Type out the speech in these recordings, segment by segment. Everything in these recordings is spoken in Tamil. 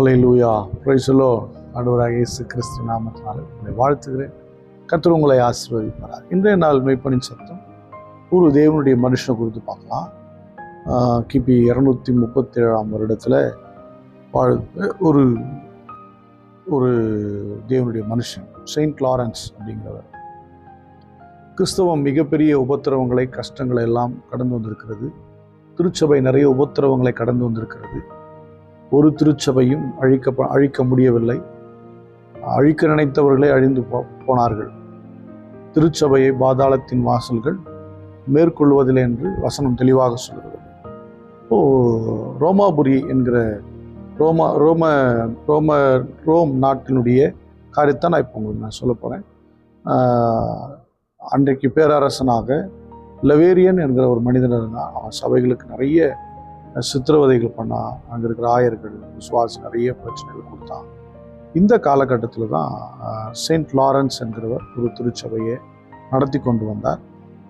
Hallelujah, praise the Lord. ஆண்டவராகிய இயேசு கிறிஸ்து நாமத்தினாலே உங்களை வாழ்த்துகிறேன். கர்த்தர் உங்களை ஆசீர்வதிப்பார். இன்றைய நாள் மெய்ப்பனின் சத்தம் ஒரு தேவனுடைய மனுஷனை குறித்து பார்க்கலாம். கிபி 237 வருடத்தில் வாழ்ந்த ஒரு ஒரு தேவனுடைய மனுஷன் செயின்ட் லாரன்ஸ் அப்படிங்கிறவர். கிறிஸ்தவம் மிகப்பெரிய உபத்திரவங்களை, கஷ்டங்களை எல்லாம் கடந்து வந்திருக்கிறது. திருச்சபை நிறைய உபத்திரவங்களை கடந்து வந்திருக்கிறது. ஒரு திருச்சபையும் அழிக்க முடியவில்லை. அழிக்க நினைத்தவர்களே அழிந்து போனார்கள். திருச்சபையை பாதாளத்தின் வாசல்கள் மேற்கொள்வதில்லை என்று வசனம் தெளிவாக சொல்கிறது. ரோமாபுரி என்கிற ரோம் நாட்டினுடைய காரியத்தை நான் இப்போ உங்களுக்கு நான் சொல்ல போகிறேன். அன்றைக்கு பேரரசனாக லவேரியன் என்கிற ஒரு மனிதன் இருந்தான். அவன் சபைகளுக்கு நிறைய சித்திரவதைகள் பண்ணான். அங்கே இருக்கிற ஆயர்கள், விசுவாசி நிறைய பிரச்சனைகள் கொடுத்தான். இந்த காலகட்டத்தில் தான் செயின்ட் லாரன்ஸ் என்கிறவர் ஒரு திருச்சபையை நடத்தி கொண்டு வந்தார்.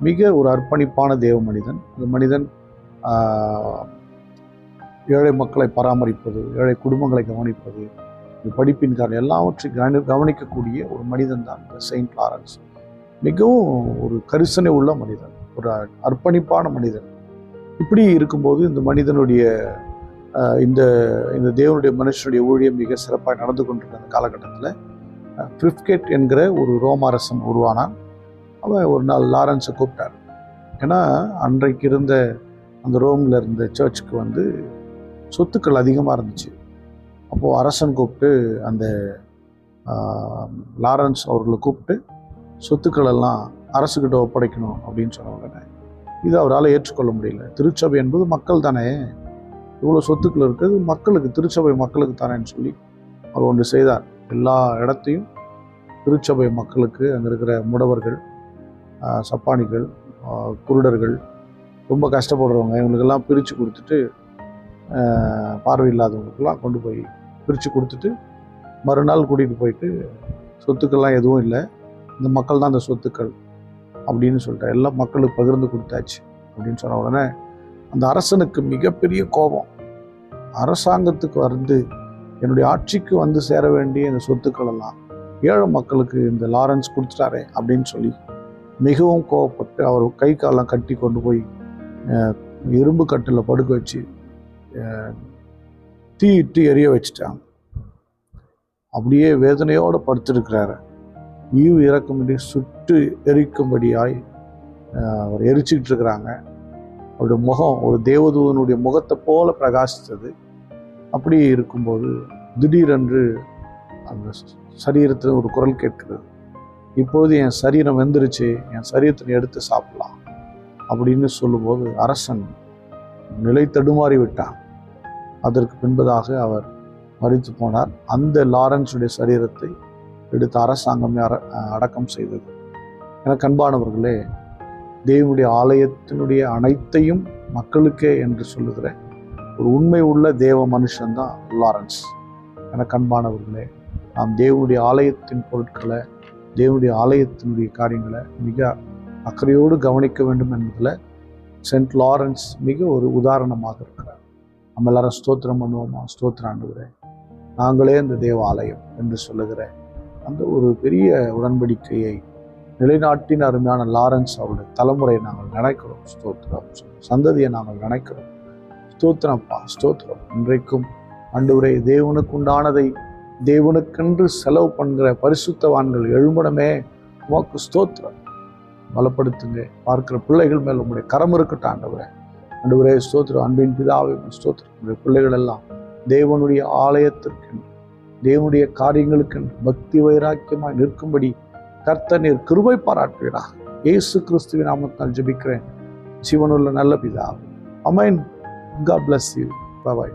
மிக ஒரு அர்ப்பணிப்பான தேவ மனிதன். அந்த மனிதன் ஏழை மக்களை பராமரிப்பது, ஏழை குடும்பங்களை கவனிப்பது, படிப்பின் காரணம் எல்லாவற்றையும் கவனிக்கக்கூடிய ஒரு மனிதன் தான் இந்த செயின்ட் லாரன்ஸ். மிகவும் ஒரு கரிசனை உள்ள மனிதன், ஒரு அர்ப்பணிப்பான மனிதன். இப்படி இருக்கும்போது இந்த மனிதனுடைய இந்த தேவனுடைய மனுஷனுடைய ஊழியம் மிக சிறப்பாக நடந்து கொண்டிருக்க அந்த காலகட்டத்தில் பிரிஃப்கேட் என்கிற ஒரு ரோம அரசன் உருவானான். அவன் ஒரு நாள் லாரன்ஸை கூப்பிட்டார். ஏன்னா அன்றைக்கு இருந்த அந்த ரோமில் இருந்த சர்ச்சுக்கு சொத்துக்கள் அதிகமாக இருந்துச்சு. அப்போது அரசன் கூப்பிட்டு அந்த லாரன்ஸ் அவர்களை கூப்பிட்டு சொத்துக்கள் எல்லாம் அரசுக்கிட்ட ஒப்படைக்கணும் அப்படின்னு சொன்ன உடனே இது அவரால் ஏற்றுக்கொள்ள முடியல. திருச்சபை என்பது மக்கள் தானே, இவ்வளோ சொத்துக்கள் இருக்குது, மக்களுக்கு, திருச்சபை மக்களுக்கு தானேன்னு சொல்லி அவர் ஒன்று செய்தார். எல்லா இடத்தையும் திருச்சபை மக்களுக்கு, அங்கே இருக்கிற முடவர்கள், சப்பானிகள், குருடர்கள், ரொம்ப கஷ்டப்படுறவங்க, இவங்களுக்கெல்லாம் பிரித்து கொடுத்துட்டு, பார்வை இல்லாதவங்களுக்கெல்லாம் கொண்டு போய் பிரித்து கொடுத்துட்டு மறுநாள் கூட்டிகிட்டு போயிட்டு சொத்துக்கள்லாம் எதுவும் இல்லை, இந்த மக்கள் தான் அந்த சொத்துக்கள் அப்படின்னு சொல்லிட்டு எல்லா மக்களுக்கு பகிர்ந்து கொடுத்தாச்சு அப்படின்னு சொன்ன உடனே அந்த அரசனுக்கு மிகப்பெரிய கோபம். அரசாங்கத்துக்கு என்னுடைய ஆட்சிக்கு சேர வேண்டிய இந்த சொத்துக்கள் எல்லாம் ஏழை மக்களுக்கு இந்த லாரன்ஸ் கொடுத்துட்டாரே அப்படின்னு சொல்லி மிகவும் கோபப்பட்டு அவர் கை காலெல்லாம் கட்டி கொண்டு போய் இரும்பு கட்டில் படுக்க வச்சு தீயிட்டு எரிய வச்சுட்டாங்க. அப்படியே வேதனையோடு படுத்திருக்கிறாரு. ஈவு இறக்கும்படி சுட்டு எரிக்கும்படியாய் அவர் எரிச்சுக்கிட்டு இருக்கிறாங்க. அவருடைய முகம் ஒரு தேவதூதனுடைய முகத்தை போல பிரகாசித்தது. அப்படி இருக்கும்போது திடீரென்று அந்த சரீரத்தில் ஒரு குரல் கேட்கிறது. இப்பொழுது என் சரீரம் வெந்துருச்சு, என் சரீரத்தை எடுத்து சாப்பிடலாம் அப்படின்னு சொல்லும்போது அரசன் நிலை தடுமாறி விட்டான். அதற்கு பின்பதாக அவர் மரித்து போனார். அந்த லாரன்ஸுடைய சரீரத்தை எடுத்து அரசாங்கமே அடக்கம் செய்தது. எனக்கு அன்பானவர்களே, தேவனுடைய ஆலயத்தினுடைய அனைத்தையும் மக்களுக்கே என்று சொல்லுகிற ஒரு உண்மை உள்ள தேவ மனுஷன்தான் லாரன்ஸ். எனக்கு அன்பானவர்களே, நாம் தேவனுடைய ஆலயத்தின் பொருட்களை, தேவனுடைய ஆலயத்தினுடைய காரியங்களை மிக அக்கறையோடு கவனிக்க வேண்டும் என்பதில் செயின்ட் லாரன்ஸ் மிக ஒரு உதாரணமாக இருக்கிறார். நம்ம எல்லாரும் ஸ்தோத்திரம் பண்ணுவோமா? ஸ்தோத்திரம் ஆண்டவரே, நாங்களே இந்த தேவ ஆலயம் என்று சொல்லுகிற அந்த ஒரு பெரிய உடன்படிக்கையை நிலைநாட்டின் அருமையான லாரன்ஸ் அவருடைய தலைமுறையை நாங்கள் நினைக்கிறோம். ஸ்தோத்திரம். சந்ததியை நாங்கள் நினைக்கிறோம். ஸ்தோத்திரம்ப்பா, ஸ்தோத்திரம். இன்றைக்கும் ஆண்டவரே, தேவனுக்கு உண்டானதை தேவனுக்கென்று செலவு பண்ணுற பரிசுத்தவான்கள் எழும்படமே, உமக்கு ஸ்தோத்திரம். பலப்படுத்துங்க. பார்க்கிற பிள்ளைகள் மேல் உங்களுடைய கரம் இருக்கட்டும் ஆண்டவரே. ஆண்டவரே ஸ்தோத்திரம். அன்பின் பிதாவே ஸ்தோத்திரம். உங்களுடைய பிள்ளைகள் எல்லாம் தேவனுடைய ஆலயத்திற்கு, தேவனுடைய காரியங்களுக்கு பக்தி வைராக்கியமாய் நிற்கும்படி கர்த்தர் நீர் கிருபை பாராட்டுவீராக. இயேசு கிறிஸ்துவின் நாமத்தால் ஜெபிக்கிறேன், ஜீவனுள்ள நல்ல பிதாவே. ஆமென். God bless you. Bye bye.